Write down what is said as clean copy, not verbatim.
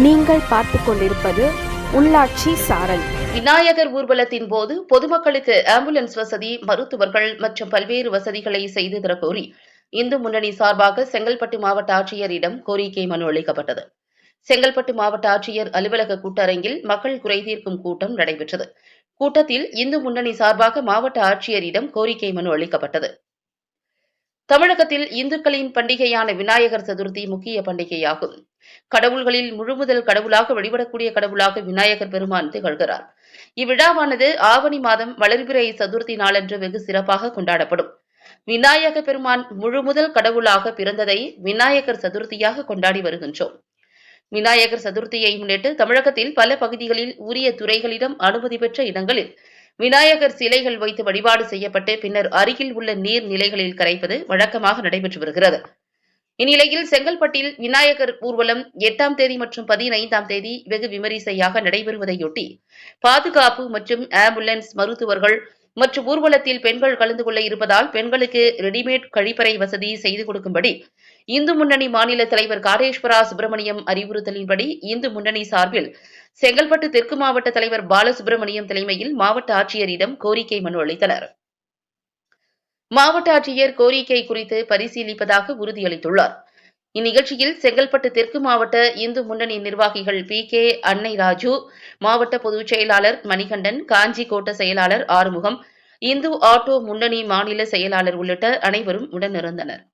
நீங்கள் பார்த்துக் கொண்டிருப்பது உள்ளாட்சி சாரல். விநாயகர் ஊர்வலத்தின் போது பொதுமக்களுக்கு ஆம்புலன்ஸ் வசதி, மருத்துவர்கள் மற்றும் பல்வேறு வசதிகளை செய்து தரக்கோரி இந்து முன்னணி சார்பாக செங்கல்பட்டு மாவட்ட ஆட்சியரிடம் கோரிக்கை மனு அளிக்கப்பட்டது. செங்கல்பட்டு மாவட்ட ஆட்சியர் அலுவலக கூட்டரங்கில் மக்கள் குறைதீர்க்கும் கூட்டம் நடைபெற்றது. கூட்டத்தில் இந்து முன்னணி சார்பாக மாவட்ட ஆட்சியரிடம் கோரிக்கை மனு அளிக்கப்பட்டது. தமிழகத்தில் இந்துக்களின் பண்டிகையான விநாயகர் சதுர்த்தி முக்கிய பண்டிகையாகும். கடவுள்களில் முழுமுதல் கடவுளாக வழிபடக்கூடிய கடவுளாக விநாயகர் பெருமான் திகழ்கிறார். இவ்விழாவானது ஆவணி மாதம் வளர்பிறை சதுர்த்தி நாளன்று வெகு சிறப்பாக கொண்டாடப்படும். விநாயக பெருமான் முழுமுதல் கடவுளாக பிறந்ததை விநாயகர் சதுர்த்தியாக கொண்டாடி வருகின்றோம். விநாயகர் சதுர்த்தியை முன்னிட்டு தமிழகத்தில் பல பகுதிகளில் உரிய துறைகளிடம் அனுமதி பெற்ற இடங்களில் விநாயகர் சிலைகள் வைத்து வழிபாடு செய்யப்பட்டு பின்னர் அருகில் உள்ள நீர்நிலைகளில் கரைப்பது வழக்கமாக நடைபெற்று வருகிறது. இந்நிலையில் செங்கல்பட்டில் விநாயகர் ஊர்வலம் 8ஆம் தேதி மற்றும் 15ஆம் தேதி வெகு விமரிசையாக நடைபெறுவதையொட்டி பாதுகாப்பு மற்றும் ஆம்புலன்ஸ், மருத்துவர்கள் மற்றும் ஊர்வலத்தில் பெண்கள் கலந்து கொள்ள இருப்பதால் பெண்களுக்கு ரெடிமேட் கழிப்பறை வசதி செய்து கொடுக்கும்படி இந்து முன்னணி மாநில தலைவர் காடேஸ்வரா சுப்பிரமணியம் அறிவுறுத்தலின்படி இந்து முன்னணி சார்பில் செங்கல்பட்டு தெற்கு மாவட்ட தலைவர் பாலசுப்பிரமணியம் தலைமையில் மாவட்ட ஆட்சியரிடம் கோரிக்கை மனு அளித்தனர். மாவட்ட ஆட்சியர் கோரிக்கை குறித்து பரிசீலிப்பதாக உறுதியளித்துள்ளார். இந்நிகழ்ச்சியில் செங்கல்பட்டு தெற்கு மாவட்ட இந்து முன்னணி நிர்வாகிகள் PK அன்னை ராஜு, மாவட்ட பொதுச் செயலாளர் மணிகண்டன், காஞ்சி கோட்ட செயலாளர் ஆறுமுகம், இந்து ஆட்டோ முன்னணி மாநில செயலாளர் உள்ளிட்ட அனைவரும் உடனிருந்தனர்.